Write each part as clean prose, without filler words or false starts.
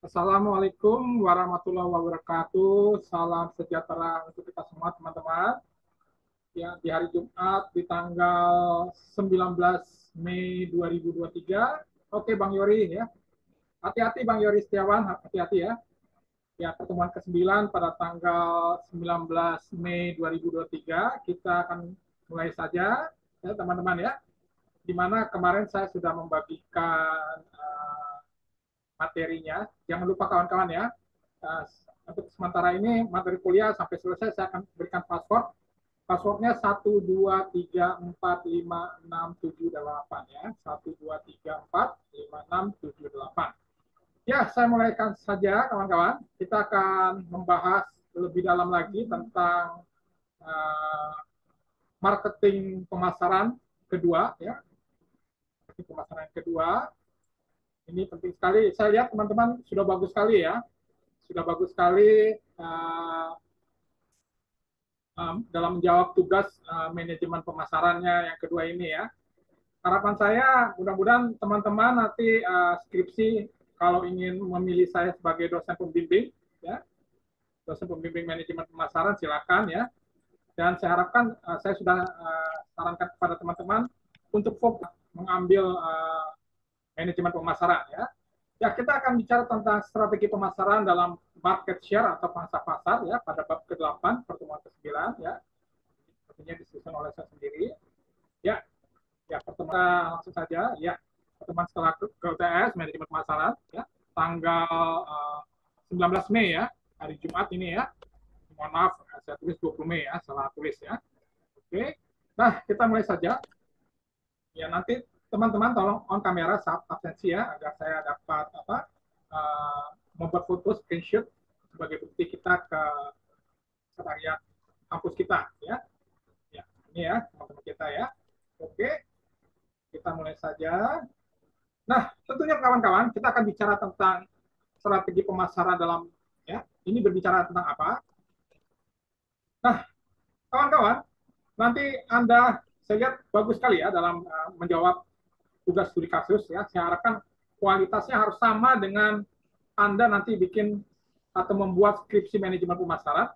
Assalamualaikum warahmatullahi wabarakatuh. Salam sejahtera untuk kita semua, teman-teman. Ya, di hari Jumat di tanggal 19 Mei 2023. Oke, Bang Yori ya. Hati-hati Bang Yori Setiawan, hati-hati ya. Ya, pertemuan ke-9 pada tanggal 19 Mei 2023. Kita akan mulai saja ya, teman-teman ya. Di mana kemarin saya sudah membagikan materinya. Jangan lupa kawan-kawan ya, uh, untuk sementara ini materi kuliah sampai selesai saya akan berikan password. Passwordnya 123456778 ya. 123456778. Ya, saya mulaikan saja kawan-kawan. Kita akan membahas lebih dalam lagi tentang uh, marketing pemasaran kedua ya. Marketing pemasaran kedua. Ini penting sekali. Saya lihat teman-teman sudah bagus sekali ya. Sudah bagus sekali dalam menjawab tugas manajemen pemasarannya yang kedua ini ya. Harapan saya mudah-mudahan teman-teman nanti skripsi kalau ingin memilih saya sebagai dosen pembimbing ya, dosen pembimbing manajemen pemasaran silakan ya. Dan saya harapkan saya sudah sarankan kepada teman-teman untuk fokus mengambil manajemen pemasaran ya. Ya, kita akan bicara tentang strategi pemasaran dalam market share atau pangsa pasar ya pada bab ke-8 pertemuan ke-9 ya. Sepertinya disusun oleh saya sendiri. Ya, ya pertemuan langsung saja ya. Pertemuan setelah KUTS manajemen pemasaran ya tanggal 19 Mei ya, hari Jumat ini ya. Mohon maaf saya tulis 20 Mei ya, salah tulis ya. Oke. Nah, kita mulai saja. Ya, nanti teman-teman tolong on kamera saat absensi ya agar saya dapat membuat foto screenshot sebagai bukti kita ke sekretariat kampus kita ya. Ya, ini ya teman-teman kita ya. Oke, kita mulai saja. Nah, tentunya kawan-kawan kita akan bicara tentang strategi pemasaran dalam ya. Ini berbicara tentang apa? Nah, kawan-kawan, nanti Anda saya lihat bagus sekali ya dalam menjawab tugas studi kasus ya. Saya harapkan kualitasnya harus sama dengan Anda nanti bikin atau membuat skripsi manajemen pemasaran.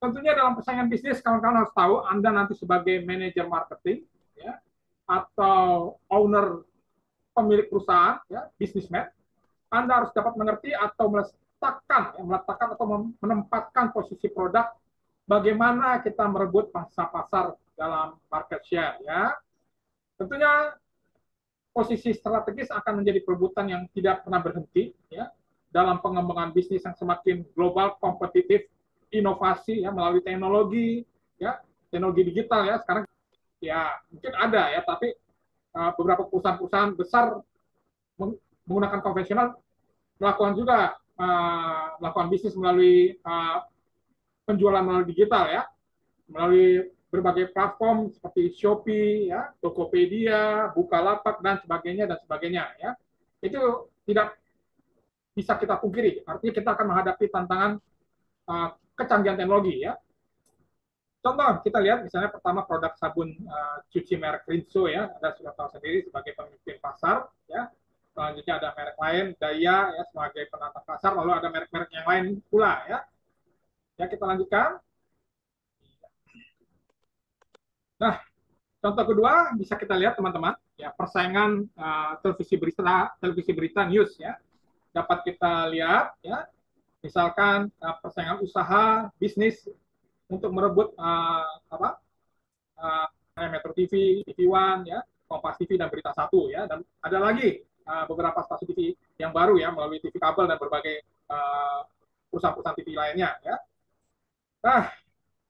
Tentunya dalam persaingan bisnis kawan-kawan harus tahu Anda nanti sebagai manajer marketing ya atau owner pemilik perusahaan ya, businessman, Anda harus dapat mengerti atau meletakkan atau menempatkan posisi produk bagaimana kita merebut pangsa pasar dalam market share ya. Tentunya posisi strategis akan menjadi perebutan yang tidak pernah berhenti ya dalam pengembangan bisnis yang semakin global, kompetitif, inovasi ya melalui teknologi ya, teknologi digital ya sekarang ya mungkin ada ya tapi beberapa perusahaan-perusahaan besar menggunakan konvensional melakukan juga melakukan bisnis melalui penjualan melalui digital ya, melalui berbagai platform seperti Shopee, ya, Tokopedia, Bukalapak dan sebagainya ya. Itu tidak bisa kita pungkiri. Artinya kita akan menghadapi tantangan kecanggihan teknologi ya. Contoh kita lihat misalnya pertama produk sabun cuci merek Rinso ya, Anda sudah tahu sendiri sebagai pemimpin pasar ya. Selanjutnya ada merek lain Daya ya sebagai penata pasar, lalu ada merek-merek yang lain pula ya. Ya kita lanjutkan. Nah, contoh kedua bisa kita lihat teman-teman ya persaingan televisi berita news ya dapat kita lihat ya misalkan persaingan usaha bisnis untuk merebut Metro TV, TV One ya Kompas TV dan Berita Satu ya dan ada lagi beberapa stasiun TV yang baru ya melalui TV kabel dan berbagai perusahaan-perusahaan TV lainnya ya. Nah,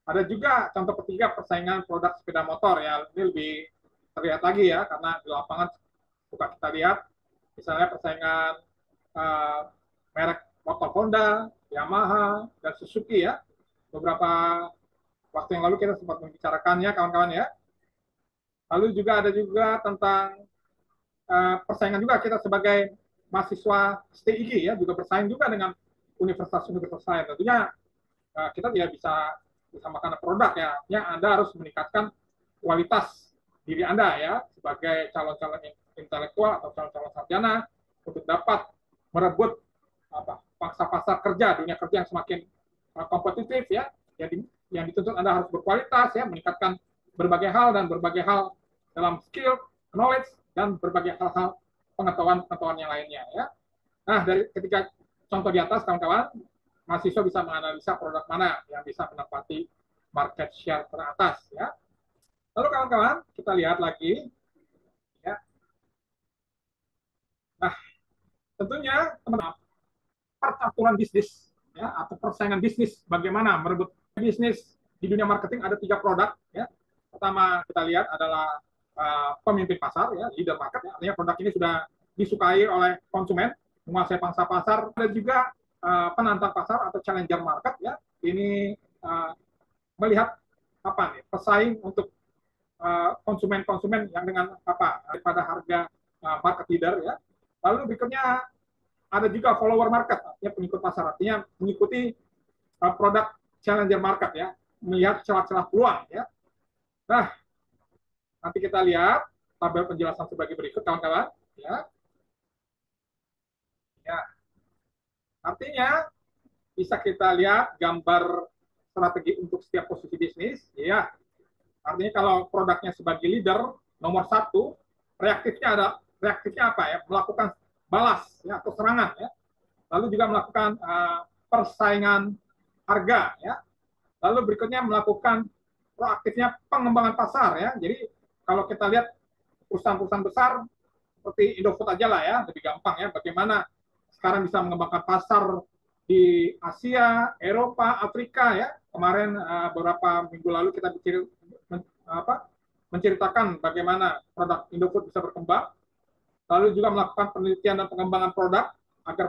ada juga contoh ketiga persaingan produk sepeda motor ya. Ini lebih terlihat lagi ya karena di lapangan suka kita lihat misalnya persaingan merek motor Honda, Yamaha, dan Suzuki ya. Beberapa waktu yang lalu kita sempat membicarakannya kawan-kawan ya. Lalu juga ada juga tentang persaingan juga kita sebagai mahasiswa STIG ya juga bersaing juga dengan universitas-universitas lain. Tentunya kita tidak bisa disamakan produk ya. Anda harus meningkatkan kualitas diri Anda ya sebagai calon-calon intelektual atau calon-calon sarjana untuk dapat merebut mangsa pasar kerja, dunia kerja yang semakin kompetitif ya, yang dituntut Anda harus berkualitas ya, meningkatkan berbagai hal dan berbagai hal dalam skill, knowledge dan berbagai hal-hal pengetahuan yang lainnya ya. Nah, dari ketika contoh di atas kawan-kawan, mahasiswa bisa menganalisa produk mana yang bisa menempati market share teratas ya. Lalu kawan-kawan, kita lihat lagi ya. Nah, tentunya teman-teman, percaturan bisnis ya, atau persaingan bisnis, bagaimana merebut bisnis di dunia marketing. Ada 3 produk ya. Pertama kita lihat adalah pemimpin pasar ya, leader market ya. Artinya produk ini sudah disukai oleh konsumen, menguasai pangsa pasar. Ada juga penantang pasar atau challenger market ya. Ini melihat apa nih, pesaing untuk konsumen-konsumen yang dengan apa daripada harga market leader ya. Lalu berikutnya ada juga follower market, artinya pengikut pasar, artinya mengikuti produk challenger market ya, melihat celah-celah peluang ya. Nah, nanti kita lihat tabel penjelasan sebagai berikut kawan-kawan ya. Ya. Artinya bisa kita lihat gambar strategi untuk setiap posisi bisnis ya. Artinya kalau produknya sebagai leader nomor 1, reaktifnya apa ya? Melakukan balas ya, atau serangan ya. Lalu juga melakukan persaingan harga ya. Lalu berikutnya melakukan proaktifnya pengembangan pasar ya. Jadi kalau kita lihat perusahaan-perusahaan besar seperti Indofood aja lah ya, lebih gampang ya, bagaimana sekarang bisa mengembangkan pasar di Asia, Eropa, Afrika ya. Kemarin beberapa minggu lalu kita menceritakan bagaimana produk Indofood bisa berkembang. Lalu juga melakukan penelitian dan pengembangan produk agar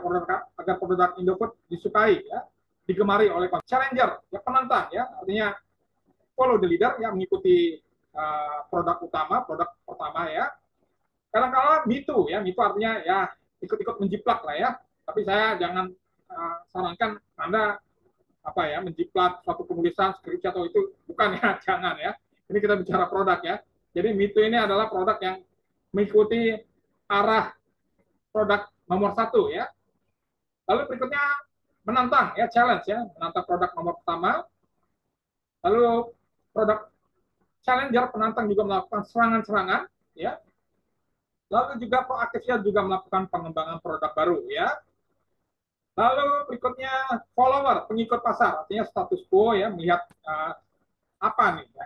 produk Indofood disukai ya, digemari oleh challenger ya, penantang ya, artinya follow the leader ya, mengikuti produk pertama ya. Kadang-kala mitu ya, mitu artinya ya ikut-ikut menjiplak lah ya, tapi saya jangan sarankan Anda apa ya, menjiplak suatu penulisan skripsi atau itu, bukan ya, jangan ya. Ini kita bicara produk ya. Jadi mitu ini adalah produk yang mengikuti arah produk nomor 1 ya. Lalu berikutnya menantang ya, challenge ya, menantang produk nomor pertama. Lalu produk challenger, penantang juga melakukan serangan-serangan ya. Lalu juga proaktifnya juga melakukan pengembangan produk baru ya. Lalu berikutnya follower, pengikut pasar, artinya status quo ya, melihat apa nih ya,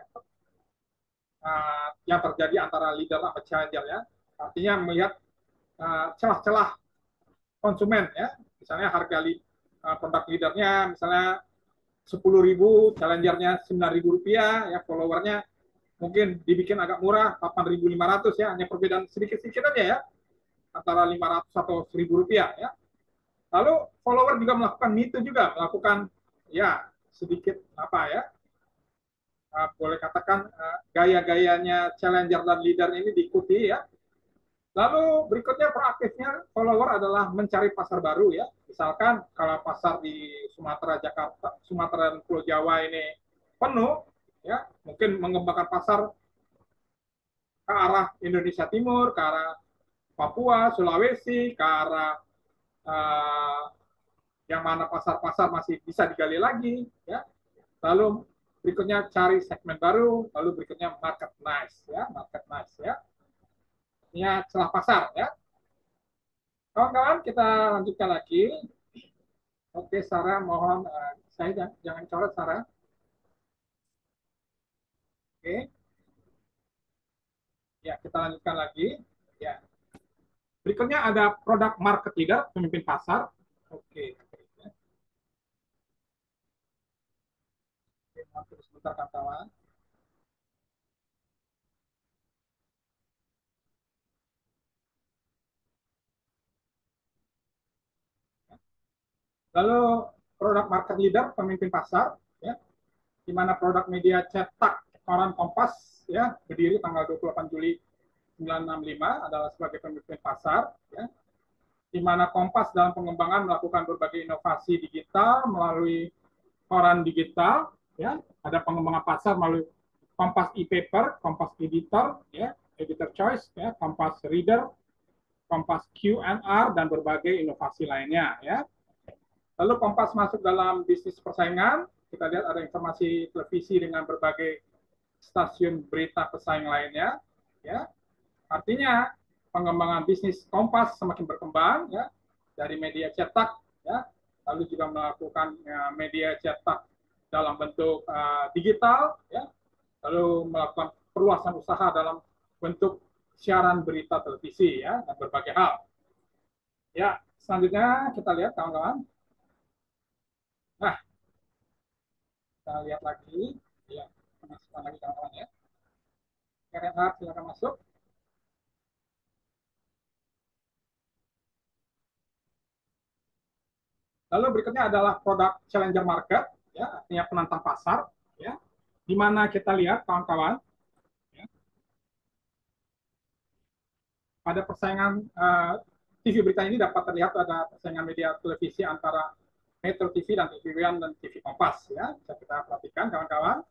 yang terjadi antara leader sama challenger ya. Artinya melihat celah-celah konsumen ya, misalnya harga produk leadernya misalnya 10.000, challengernya 9.000 rupiah ya, followernya mungkin dibikin agak murah 8.500 ya, hanya perbedaan sedikit-sedikit aja ya, antara 500 atau 1.000 rupiah ya. Lalu follower juga melakukan itu juga, melakukan ya sedikit apa ya, boleh katakan gaya-gayanya challenger dan leader ini diikuti ya. Lalu berikutnya proaktifnya follower adalah mencari pasar baru ya. Misalkan kalau pasar di Sumatera, Jakarta, Sumatera dan Pulau Jawa ini penuh ya, mungkin mengembangkan pasar ke arah Indonesia Timur, ke arah Papua, Sulawesi, ke arah yang mana pasar-pasar masih bisa digali lagi ya. Lalu berikutnya cari segmen baru, lalu berikutnya market niche ya, market niche ya. Ini celah pasar ya. Kawan-kawan, kita lanjutkan lagi. Oke, Sarah, mohon saya jangan coret, Sarah. Oke. Ya, kita lanjutkan lagi. Ya. Berikutnya ada produk market leader, pemimpin pasar. Oke. Oke, sebentar kawan. Lalu produk market leader, pemimpin pasar, ya, di mana produk media cetak koran Kompas, ya, berdiri tanggal 28 Juli 1965 adalah sebagai pemimpin pasar, ya, di mana Kompas dalam pengembangan melakukan berbagai inovasi digital melalui koran digital, ya, ada pengembangan pasar melalui Kompas e-paper, Kompas editor, ya, editor choice, ya, Kompas reader, Kompas Q&R dan berbagai inovasi lainnya, ya. Lalu Kompas masuk dalam bisnis persaingan. Kita lihat ada informasi televisi dengan berbagai stasiun berita pesaing lainnya. Ya, artinya pengembangan bisnis Kompas semakin berkembang, ya, dari media cetak, ya, lalu juga melakukan media cetak dalam bentuk digital, ya, lalu melakukan perluasan usaha dalam bentuk siaran berita televisi, ya, dan berbagai hal. Ya, selanjutnya kita lihat kawan-kawan. Nah, kita lihat lagi, ya, masukkan lagi kawan-kawan ya. Renhard, silakan masuk. Lalu berikutnya adalah produk challenger market, ya, artinya penantang pasar, ya, di mana kita lihat kawan-kawan, ya, pada persaingan TV berita ini dapat terlihat ada persaingan media televisi antara Metro TV dan TV One dan TV Kompas, ya, bisa kita perhatikan kawan-kawan.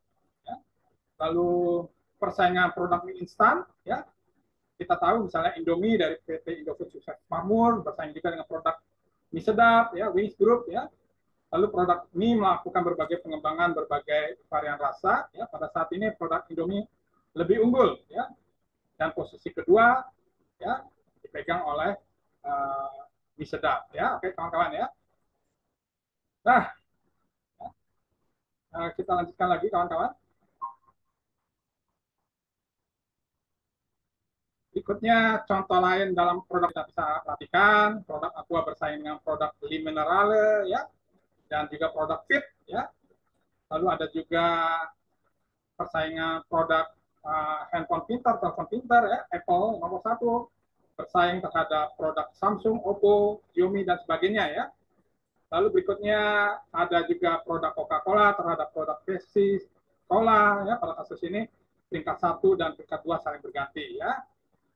Ya. Lalu persaingan produk mie instan, ya, kita tahu misalnya Indomie dari PT Indofood Sukses Makmur bersaing juga dengan produk mie sedap, ya, Wings Group, ya. Lalu produk mie melakukan berbagai pengembangan berbagai varian rasa, ya. Pada saat ini produk Indomie lebih unggul, ya, dan posisi kedua, ya, dipegang oleh mie sedap, ya. Oke kawan-kawan ya. Nah, kita lanjutkan lagi kawan-kawan. Berikutnya contoh lain dalam produk kita bisa perhatikan, produk Aqua bersaing dengan produk Le Minerale, ya, dan juga produk Fit, ya. Lalu ada juga persaingan produk handphone pintar, telepon pintar, ya, Apple nomor satu, bersaing terhadap produk Samsung, Oppo, Xiaomi, dan sebagainya, ya. Lalu berikutnya ada juga produk Coca-Cola terhadap produk Pepsi, Cola, ya, pada kasus ini peringkat 1 dan peringkat 2 saling berganti, ya.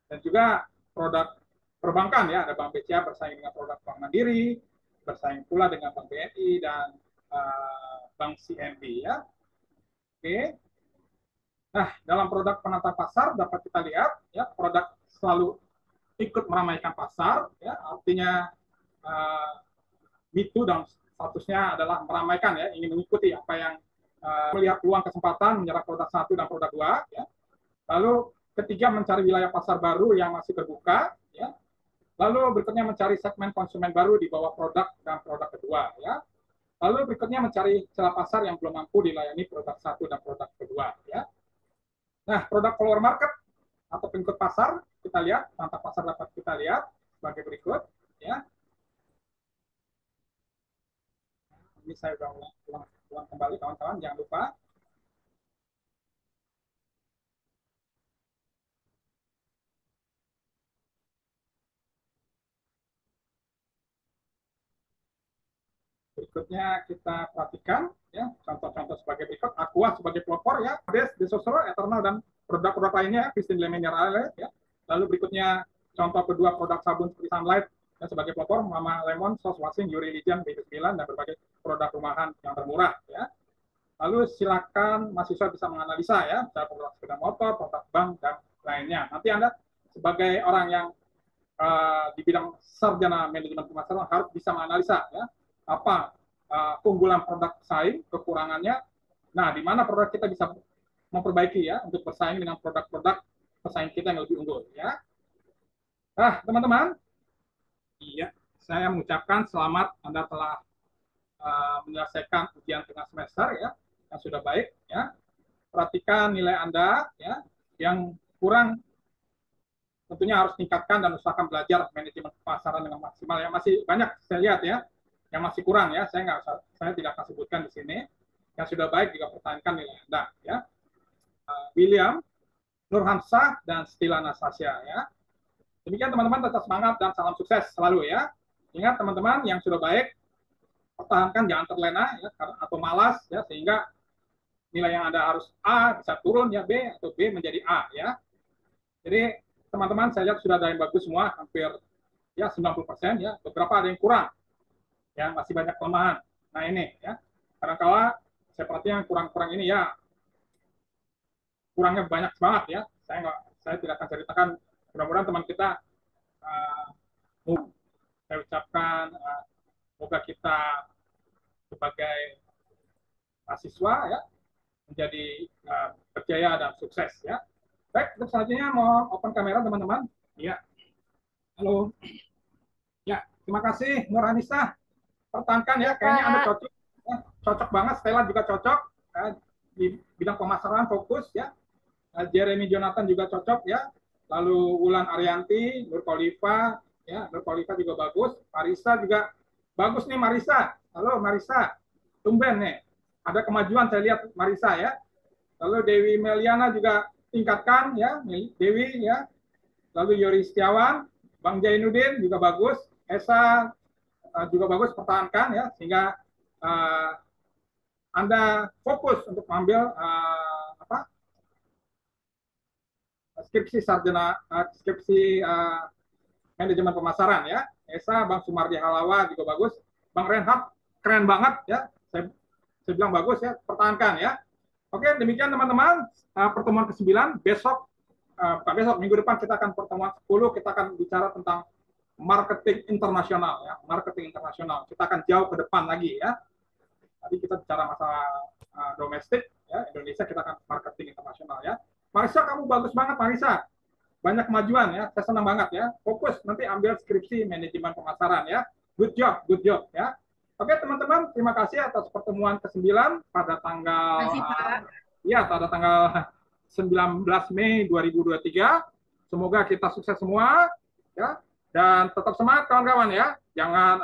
Dan juga produk perbankan, ya, ada Bank BCA bersaing dengan produk Bank Mandiri, bersaing pula dengan Bank BNI dan Bank CMB, ya. Oke. Nah, dalam produk penata pasar dapat kita lihat, ya, produk selalu ikut meramaikan pasar, ya, artinya Me Too dan statusnya adalah meramaikan, ya, ingin mengikuti apa yang melihat peluang kesempatan menyerap produk satu dan produk dua, ya. Lalu ketiga mencari wilayah pasar baru yang masih terbuka, ya. Lalu berikutnya mencari segmen konsumen baru di bawah produk dan produk kedua, ya. Lalu berikutnya mencari celah pasar yang belum mampu dilayani produk satu dan produk kedua, ya. Nah, produk follower market atau pengikut pasar kita lihat, tantang pasar dapat kita lihat sebagai berikut, ya. Ini saya udah ulang kembali kawan-kawan, jangan lupa. Berikutnya kita perhatikan, ya, contoh-contoh sebagai berikut. Aqua sebagai pelopor, ya, Best, Desosoro, Eternal, dan produk-produk lainnya, Christine Le Minerale, ya. Lalu berikutnya contoh kedua produk sabun seperti Sunlight, ya, sebagai pelopor, Mama Lemon, Sos Washing, Yuri Legend, BB9, dan berbagai produk rumahan yang termurah, ya. Lalu silakan mahasiswa bisa menganalisa, ya, produk sepeda motor, produk bank, dan lainnya. Nanti Anda sebagai orang yang di bidang sarjana manajemen pemasaran harus bisa menganalisa, ya, apa keunggulan produk pesaing, kekurangannya, nah di mana produk kita bisa memperbaiki, ya, untuk bersaing dengan produk-produk pesaing kita yang lebih unggul, ya. Nah teman-teman, iya, saya mengucapkan selamat Anda telah menyelesaikan ujian tengah semester, ya, yang sudah baik, ya. Perhatikan nilai Anda, ya, yang kurang tentunya harus tingkatkan dan usahakan belajar manajemen pemasaran dengan maksimal. Yang masih banyak saya lihat, ya, yang masih kurang, ya, saya tidak akan sebutkan di sini. Yang sudah baik juga pertahankan nilai Anda, ya. William, Nurhamsah, dan Stila Anastasia, ya. Demikian teman-teman, tetap semangat dan salam sukses selalu, ya. Ingat teman-teman yang sudah baik, pertahankan, jangan terlena, ya, atau malas, ya, sehingga nilai yang Anda harus A bisa turun, ya, B, atau B menjadi A, ya. Jadi teman-teman saya lihat sudah ada yang bagus semua, hampir, ya, 90%, ya. Beberapa ada yang kurang, ya, masih banyak kelemahan. Nah ini, ya, kadang-kala saya perhatikan kurang-kurang ini, ya, kurangnya banyak banget, ya. Saya tidak akan ceritakan. Mudah-mudahan teman kita saya ucapkan semoga kita sebagai mahasiswa ya menjadi berjaya dan sukses ya. Baik, untuk selanjutnya mau open kamera teman-teman. Ya, halo. Ya, terima kasih Nur Anissa. Pertahankan ya, kayaknya Anda cocok. Ya, cocok banget, Stella juga cocok. Ya, di bidang pemasaran fokus ya. Jeremy Jonathan juga cocok ya. Lalu Wulan Arianti, Nur Khalifa, ya, Nur Khalifa juga bagus. Marisa juga bagus nih Marisa. Halo Marisa, tumben nih. Ada kemajuan saya lihat Marisa ya. Lalu Dewi Meliana juga tingkatkan ya, Dewi ya. Lalu Yori Setiawan, Bang Jainuddin juga bagus. Esa juga bagus, pertahankan ya sehingga Anda fokus untuk mengambil skripsi sarjana skripsi manajemen pemasaran ya. Esa, Bang Sumardi Halawa juga bagus. Bang Renhat keren banget ya. Saya bilang bagus ya, pertahankan ya. Oke, demikian teman-teman pertemuan ke-9. Besok besok minggu depan kita akan pertemuan 10, kita akan bicara tentang marketing internasional ya, marketing internasional. Kita akan jauh ke depan lagi ya. Tadi kita bicara masalah domestik ya, Indonesia, kita akan marketing internasional ya. Marisa, kamu bagus banget Marisa. Banyak kemajuan ya, saya senang banget ya. Fokus nanti ambil skripsi manajemen pemasaran ya. Good job ya. Oke teman-teman, terima kasih atas pertemuan ke-9 pada tanggal pada tanggal 19 Mei 2023. Semoga kita sukses semua ya, dan tetap semangat kawan-kawan ya. Jangan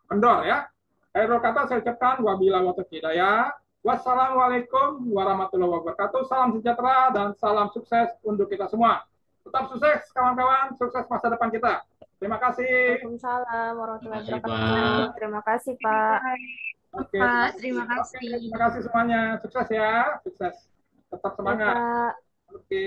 kendor ya. Akhir kata saya ucapkan wabillahi taufiq hidayah. Wassalamualaikum warahmatullahi wabarakatuh. Salam sejahtera dan salam sukses untuk kita semua. Tetap sukses kawan-kawan, sukses masa depan kita. Terima kasih. Waalaikumsalam warahmatullahi wabarakatuh. Terima kasih, Pak. Oke, Pak, terima kasih. Terima kasih semuanya. Sukses ya, sukses. Tetap semangat. Ya, Pak. Oke.